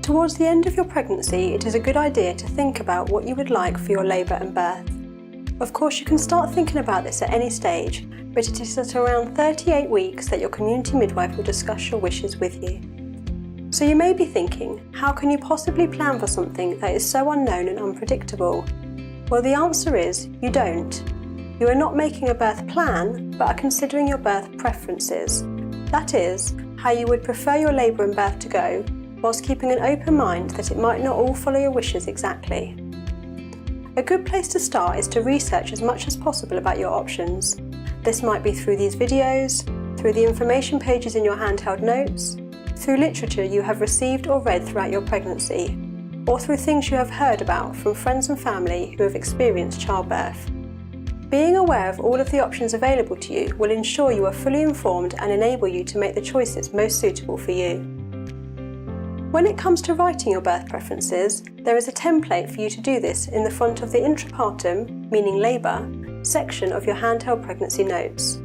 Towards the end of your pregnancy, it is a good idea to think about what you would like for your labour and birth. Of course, you can start thinking about this at any stage, but it is at around 38 weeks that your community midwife will discuss your wishes with you. So you may be thinking, how can you possibly plan for something that is so unknown and unpredictable? Well, the answer is, you don't. You are not making a birth plan, but are considering your birth preferences. That is, how you would prefer your labour and birth to go, whilst keeping an open mind that it might not all follow your wishes exactly. A good place to start is to research as much as possible about your options. This might be through these videos, through the information pages in your handheld notes, through literature you have received or read throughout your pregnancy, or through things you have heard about from friends and family who have experienced childbirth. Being aware of all of the options available to you will ensure you are fully informed and enable you to make the choices most suitable for you. When it comes to writing your birth preferences, there is a template for you to do this in the front of the intrapartum, meaning labour, section of your handheld pregnancy notes.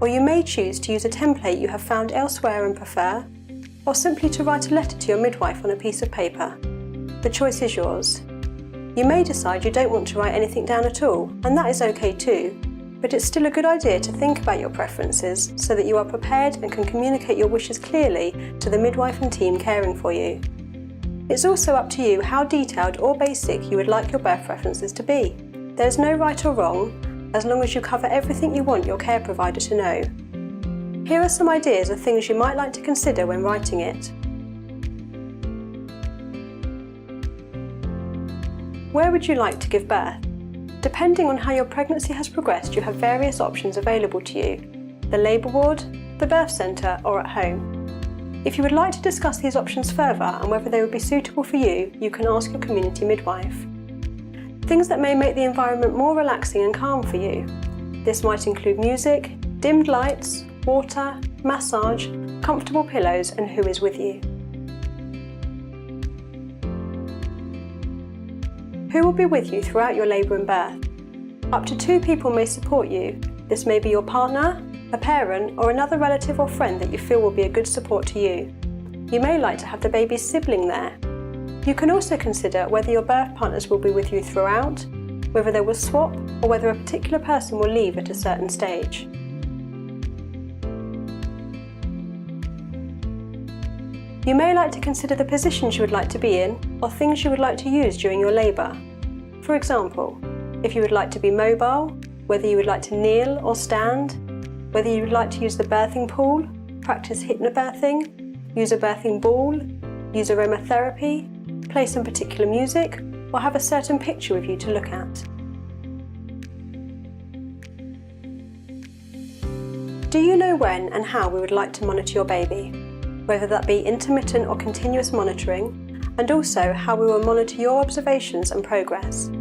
Or you may choose to use a template you have found elsewhere and prefer, or simply to write a letter to your midwife on a piece of paper. The choice is yours. You may decide you don't want to write anything down at all, and that is okay too, but it's still a good idea to think about your preferences so that you are prepared and can communicate your wishes clearly to the midwife and team caring for you. It's also up to you how detailed or basic you would like your birth preferences to be. There is no right or wrong, as long as you cover everything you want your care provider to know. Here are some ideas of things you might like to consider when writing it. Where would you like to give birth? Depending on how your pregnancy has progressed, you have various options available to you: the labour ward, the birth centre, or at home. If you would like to discuss these options further and whether they would be suitable for you, you can ask your community midwife. Things that may make the environment more relaxing and calm for you. This might include music, dimmed lights, water, massage, comfortable pillows, and who is with you. Who will be with you throughout your labour and birth? Up to 2 people may support you. This may be your partner, a parent, or another relative or friend that you feel will be a good support to you. You may like to have the baby's sibling there. You can also consider whether your birth partners will be with you throughout, whether they will swap, or whether a particular person will leave at a certain stage. You may like to consider the positions you would like to be in, or things you would like to use during your labour. For example, if you would like to be mobile, whether you would like to kneel or stand, whether you would like to use the birthing pool, practice hypnobirthing, use a birthing ball, use aromatherapy, play some particular music, or have a certain picture with you to look at. Do you know when and how we would like to monitor your baby? Whether that be intermittent or continuous monitoring, and also how we will monitor your observations and progress.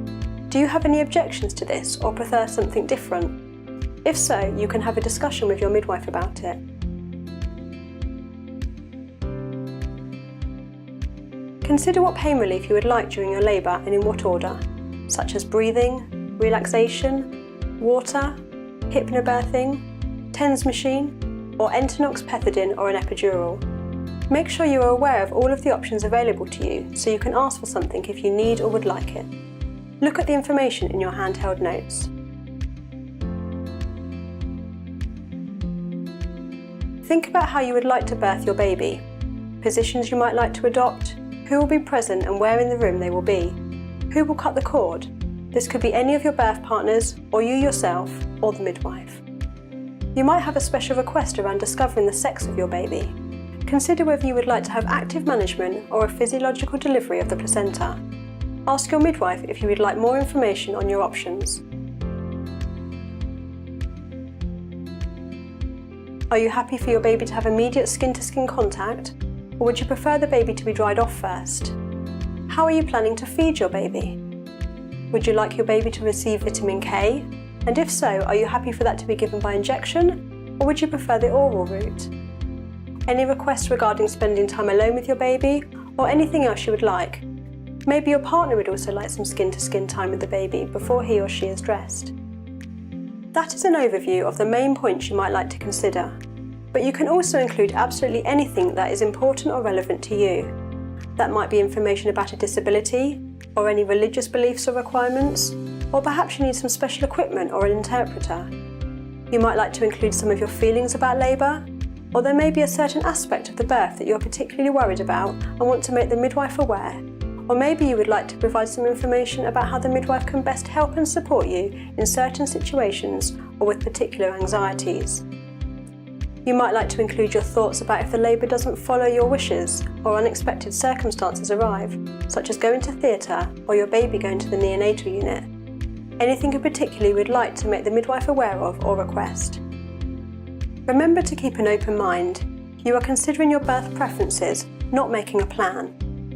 Do you have any objections to this or prefer something different? If so, you can have a discussion with your midwife about it. Consider what pain relief you would like during your labour and in what order, such as breathing, relaxation, water, hypnobirthing, TENS machine, or Entonox pethidine or an epidural. Make sure you are aware of all of the options available to you so you can ask for something if you need or would like it. Look at the information in your handheld notes. Think about how you would like to birth your baby, positions you might like to adopt, who will be present and where in the room they will be, who will cut the cord. This could be any of your birth partners, or you yourself, or the midwife. You might have a special request around discovering the sex of your baby. Consider whether you would like to have active management or a physiological delivery of the placenta. Ask your midwife if you would like more information on your options. Are you happy for your baby to have immediate skin-to-skin contact, or would you prefer the baby to be dried off first? How are you planning to feed your baby? Would you like your baby to receive vitamin K? And if so, are you happy for that to be given by injection, or would you prefer the oral route? Any requests regarding spending time alone with your baby, or anything else you would like? Maybe your partner would also like some skin-to-skin time with the baby before he or she is dressed. That is an overview of the main points you might like to consider, but you can also include absolutely anything that is important or relevant to you. That might be information about a disability, or any religious beliefs or requirements, or perhaps you need some special equipment or an interpreter. You might like to include some of your feelings about labour, or there may be a certain aspect of the birth that you're particularly worried about and want to make the midwife aware. Or maybe you would like to provide some information about how the midwife can best help and support you in certain situations or with particular anxieties. You might like to include your thoughts about if the labour doesn't follow your wishes or unexpected circumstances arrive, such as going to theatre or your baby going to the neonatal unit. Anything in particular you would like to make the midwife aware of or request. Remember to keep an open mind. You are considering your birth preferences, not making a plan.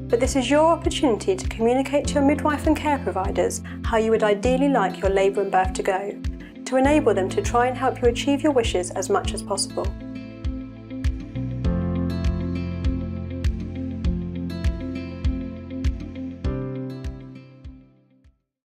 But this is your opportunity to communicate to your midwife and care providers how you would ideally like your labour and birth to go, to enable them to try and help you achieve your wishes as much as possible.